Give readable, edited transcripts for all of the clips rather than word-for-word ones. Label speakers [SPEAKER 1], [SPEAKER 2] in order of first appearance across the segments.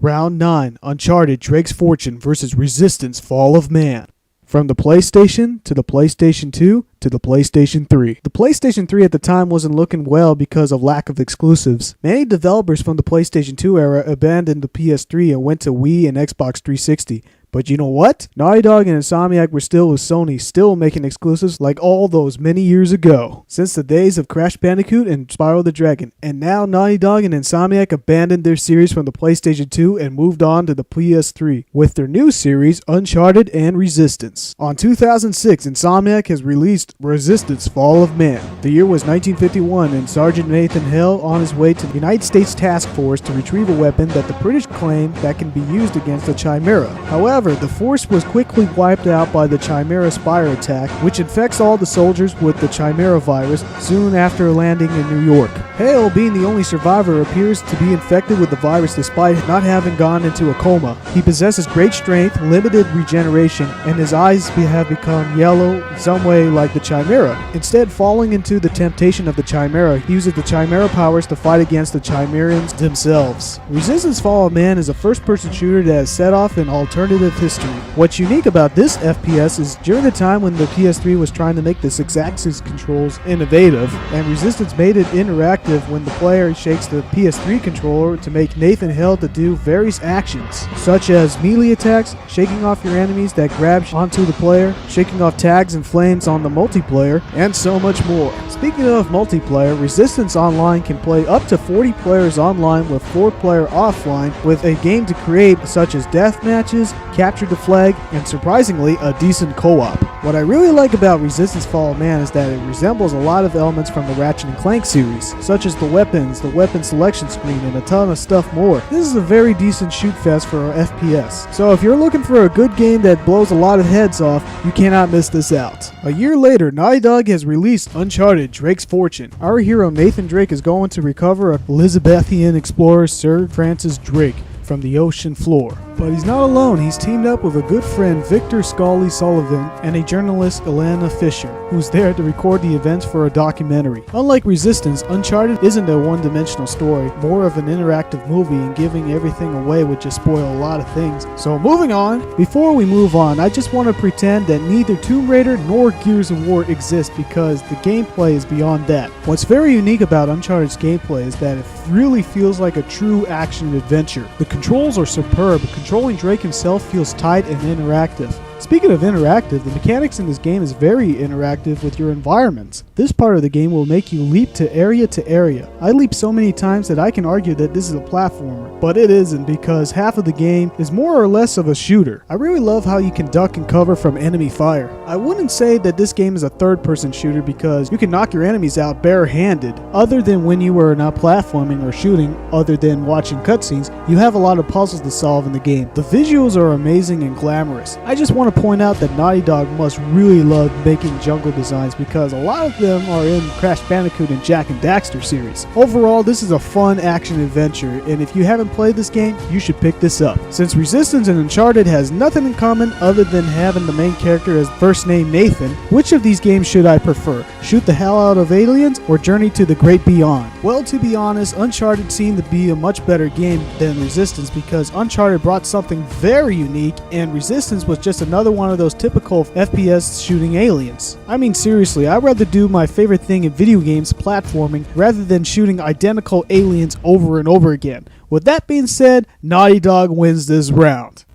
[SPEAKER 1] Round 9, Uncharted Drake's Fortune vs. Resistance Fall of Man. From the PlayStation, to the PlayStation 2, to the PlayStation 3. The PlayStation 3 at the time wasn't looking well because of lack of exclusives. Many developers from the PlayStation 2 era abandoned the PS3 and went to Wii and Xbox 360. But you know what? Naughty Dog and Insomniac were still with Sony, still making exclusives like all those many years ago. Since the days of Crash Bandicoot and Spyro the Dragon. And now Naughty Dog and Insomniac abandoned their series from the PlayStation 2 and moved on to the PS3 with their new series, Uncharted and Resistance. On 2006, Insomniac has released Resistance Fall of Man. The year was 1951 and Sergeant Nathan Hale on his way to the United States Task Force to retrieve a weapon that the British claim that can be used against the Chimera. However, the force was quickly wiped out by the Chimera Spire attack, which infects all the soldiers with the Chimera virus soon after landing in New York. Hale, being the only survivor, appears to be infected with the virus despite not having gone into a coma. He possesses great strength, limited regeneration, and his eyes have become yellow in some way like the Chimera. Instead, falling into the temptation of the Chimera, he uses the Chimera powers to fight against the Chimerians themselves. Resistance Fall of Man is a first-person shooter that is set off an alternative history. What's unique about this FPS is during the time when the PS3 was trying to make the Six-axis controls innovative, and Resistance made it interactive when the player shakes the PS3 controller to make Nathan Hale to do various actions, such as melee attacks, shaking off your enemies that grab onto the player, shaking off tags and flames on the multiplayer, and so much more. Speaking of multiplayer, Resistance Online can play up to 40 players online with 4-player offline with a game to create such as death matches, capture the flag, and surprisingly, a decent co-op. What I really like about Resistance Fall of Man is that it resembles a lot of elements from the Ratchet & Clank series, such as the weapon selection screen, and a ton of stuff more. This is a very decent shoot fest for an FPS. So if you're looking for a good game that blows a lot of heads off, you cannot miss this out. A year later, Naughty Dog has released Uncharted Drake's Fortune. Our hero Nathan Drake is going to recover Elizabethan explorer Sir Francis Drake from the ocean floor. But he's not alone. He's teamed up with a good friend, Victor Scully Sullivan, and a journalist, Alana Fisher, who's there to record the events for a documentary. Unlike Resistance, Uncharted isn't a one-dimensional story, more of an interactive movie, and giving everything away would just spoil a lot of things. So moving on. Before we move on, I just want to pretend that neither Tomb Raider nor Gears of War exist because the gameplay is beyond that. What's very unique about Uncharted's gameplay is that it really feels like a true action adventure. The controls are superb. Controlling Drake himself feels tight and interactive. Speaking of interactive, the mechanics in this game is very interactive with your environments. This part of the game will make you leap to area. I leap so many times that I can argue that this is a platformer, but it isn't because half of the game is more or less of a shooter. I really love how you can duck and cover from enemy fire. I wouldn't say that this game is a third-person shooter because you can knock your enemies out bare-handed. Other than when you are not platforming or shooting, other than watching cutscenes, you have a lot of puzzles to solve in the game. The visuals are amazing and glamorous. I just want to point out that Naughty Dog must really love making jungle designs because a lot of them are in Crash Bandicoot and Jak and Daxter series. Overall, this is a fun action adventure, and if you haven't played this game, you should pick this up. Since Resistance and Uncharted has nothing in common other than having the main character as first name Nathan, which of these games should I prefer? Shoot the hell out of aliens or Journey to the Great Beyond? Well, to be honest, Uncharted seemed to be a much better game than Resistance because Uncharted brought something very unique and Resistance was just another one of those typical FPS shooting aliens. I mean seriously, I'd rather do my favorite thing in video games, platforming, rather than shooting identical aliens over and over again. With that being said, Naughty Dog wins this round.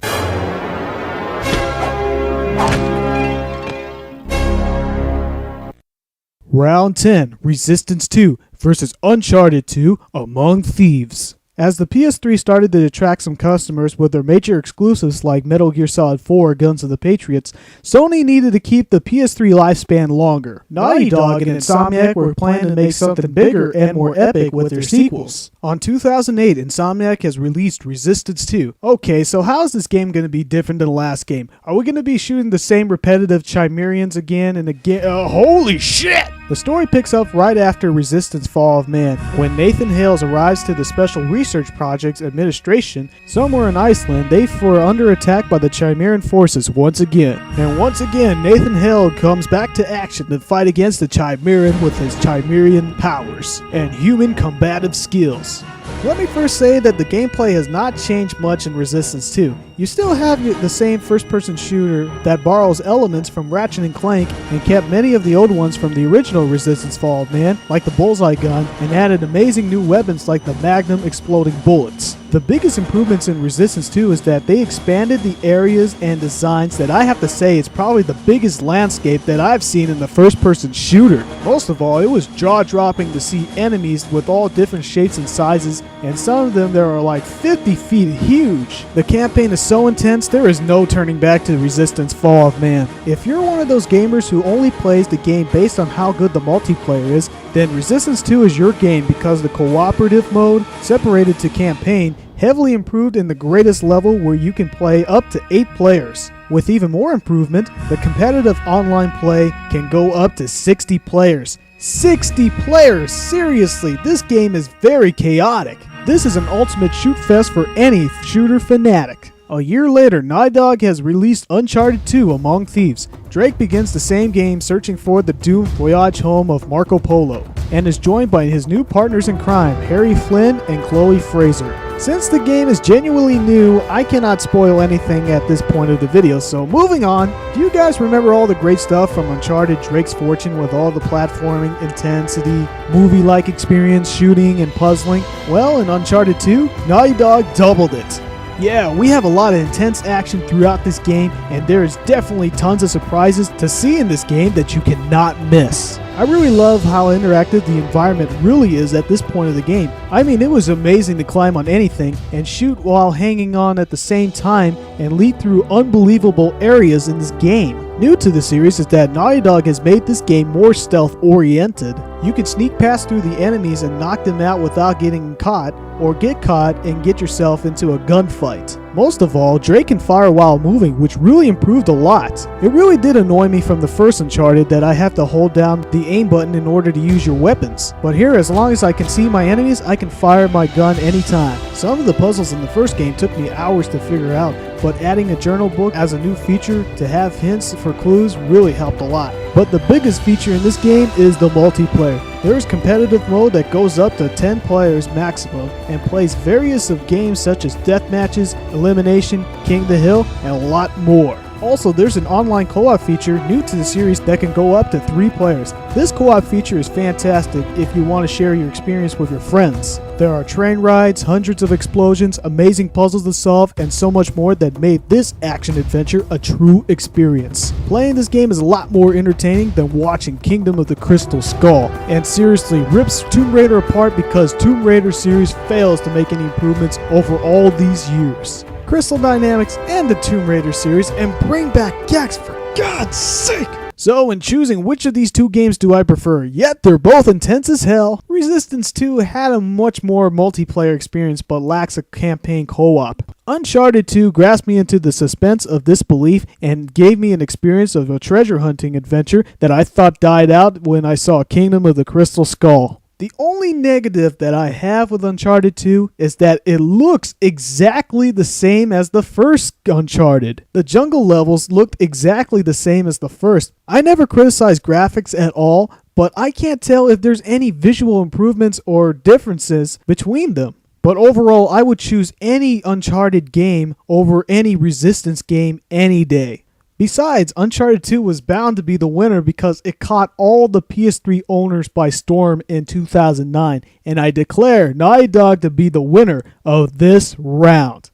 [SPEAKER 1] Round 10, Resistance 2 versus Uncharted 2 Among Thieves. As the PS3 started to attract some customers with their major exclusives like Metal Gear Solid 4 Guns of the Patriots, Sony needed to keep the PS3 lifespan longer. Naughty Dog and Insomniac were planning to make something bigger and more epic with their sequels. On 2008, Insomniac has released Resistance 2. Okay, so how is this game going to be different than the last game? Are we going to be shooting the same repetitive Chimerians again and again? Holy shit! The story picks up right after Resistance Fall of Man, when Nathan Hale arrives to the Special Research Projects Administration somewhere in Iceland. They were under attack by the Chimerian forces once again. And once again, Nathan Hale comes back to action to fight against the Chimerian with his Chimerian powers and human combative skills. Let me first say that the gameplay has not changed much in Resistance 2. You still have the same first-person shooter that borrows elements from Ratchet & Clank and kept many of the old ones from the original Resistance Fall of Man, like the bullseye gun, and added amazing new weapons like the Magnum exploding bullets. The biggest improvements in Resistance 2 is that they expanded the areas and designs that I have to say is probably the biggest landscape that I've seen in the first-person shooter. Most of all, it was jaw-dropping to see enemies with all different shapes and sizes, and some of them that are like 50 feet huge. The campaign is so intense, there is no turning back to Resistance Fall of Man. If you're one of those gamers who only plays the game based on how good the multiplayer is, then Resistance 2 is your game because the cooperative mode, separated to campaign, heavily improved in the greatest level where you can play up to 8 players. With even more improvement, the competitive online play can go up to 60 players. 60 players! Seriously, this game is very chaotic. This is an ultimate shoot fest for any shooter fanatic. A year later, Naughty Dog has released Uncharted 2 Among Thieves. Drake begins the same game searching for the doomed voyage home of Marco Polo, and is joined by his new partners in crime, Harry Flynn and Chloe Fraser. Since the game is genuinely new, I cannot spoil anything at this point of the video, so moving on. Do you guys remember all the great stuff from Uncharted Drake's Fortune with all the platforming, intensity, movie-like experience, shooting, and puzzling? Well, in Uncharted 2, Naughty Dog doubled it. Yeah, we have a lot of intense action throughout this game, and there is definitely tons of surprises to see in this game that you cannot miss. I really love how interactive the environment really is at this point of the game. I mean, it was amazing to climb on anything and shoot while hanging on at the same time and lead through unbelievable areas in this game. New to the series is that Naughty Dog has made this game more stealth-oriented. You can sneak past through the enemies and knock them out without getting caught, or get caught and get yourself into a gunfight. Most of all, Drake can fire while moving, which really improved a lot. It really did annoy me from the first Uncharted that I have to hold down the aim button in order to use your weapons. But here, as long as I can see my enemies, I can fire my gun anytime. Some of the puzzles in the first game took me hours to figure out, but adding a journal book as a new feature to have hints for clues really helped a lot. But the biggest feature in this game is the multiplayer. There is competitive mode that goes up to 10 players maximum and plays various of games such as death matches, elimination, King the Hill, and a lot more. Also, there's an online co-op feature new to the series that can go up to 3 players. This co-op feature is fantastic if you want to share your experience with your friends. There are train rides, hundreds of explosions, amazing puzzles to solve, and so much more that made this action-adventure a true experience. Playing this game is a lot more entertaining than watching Kingdom of the Crystal Skull, and seriously rips Tomb Raider apart because Tomb Raider series fails to make any improvements over all these years. Crystal Dynamics and the Tomb Raider series, and bring back Gex for God's sake! So, in choosing which of these 2 games do I prefer, yet they're both intense as hell, Resistance 2 had a much more multiplayer experience but lacks a campaign co-op. Uncharted 2 grasped me into the suspense of disbelief and gave me an experience of a treasure hunting adventure that I thought died out when I saw Kingdom of the Crystal Skull. The only negative that I have with Uncharted 2 is that it looks exactly the same as the first Uncharted. The jungle levels looked exactly the same as the first. I never criticized graphics at all, but I can't tell if there's any visual improvements or differences between them. But overall, I would choose any Uncharted game over any Resistance game any day. Besides, Uncharted 2 was bound to be the winner because it caught all the PS3 owners by storm in 2009, and I declare Naughty Dog to be the winner of this round.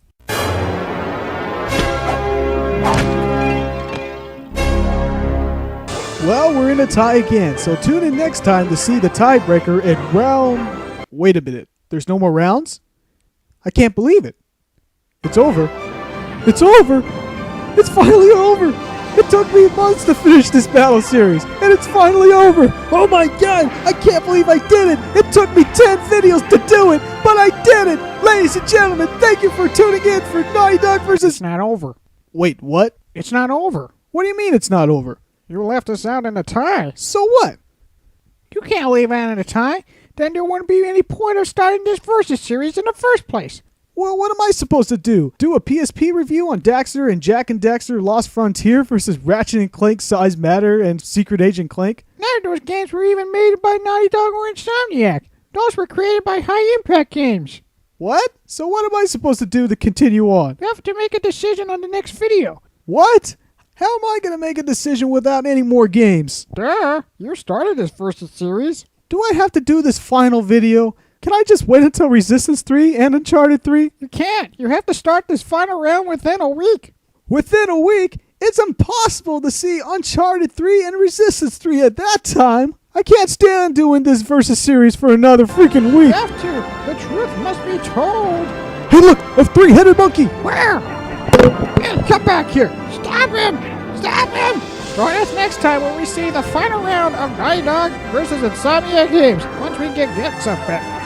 [SPEAKER 1] Well, we're in a tie again, so tune in next time to see the tiebreaker at round... Wait a minute, there's no more rounds? I can't believe it. It's over. It's over! It's finally over! It took me months to finish this battle series, and it's finally over! Oh my god! I can't believe I did it! It took me 10 videos to do it, but I did it! Ladies and gentlemen, thank you for tuning in for Naughty Dog vs.
[SPEAKER 2] It's not over.
[SPEAKER 1] Wait, what?
[SPEAKER 2] It's not over.
[SPEAKER 1] What do you mean it's not over?
[SPEAKER 2] You left us out in a tie.
[SPEAKER 1] So what?
[SPEAKER 2] You can't leave out in a tie. Then there wouldn't be any point of starting this versus series in the first place.
[SPEAKER 1] Well, what am I supposed to do? Do a PSP review on Daxter and Jak and Daxter Lost Frontier versus Ratchet & Clank Size Matter and Secret Agent Clank?
[SPEAKER 2] None of those games were even made by Naughty Dog or Insomniac. Those were created by High Impact Games.
[SPEAKER 1] What? So what am I supposed to do to continue on?
[SPEAKER 2] You have to make a decision on the next video.
[SPEAKER 1] What? How am I going to make a decision without any more games?
[SPEAKER 2] Duh, you started this versus series.
[SPEAKER 1] Do I have to do this final video? Can I just wait until Resistance 3 and Uncharted 3?
[SPEAKER 2] You can't. You have to start this final round within a week.
[SPEAKER 1] Within a week? It's impossible to see Uncharted 3 and Resistance 3 at that time. I can't stand doing this versus series for another freaking
[SPEAKER 2] You
[SPEAKER 1] week.
[SPEAKER 2] have to. The truth must be told.
[SPEAKER 1] Hey look, a three-headed monkey.
[SPEAKER 2] Where? Man, come back here. Stop him. Stop him. Join us next time when we see the final round of Naughty Dog versus Insomniac Games once we get Gexup back.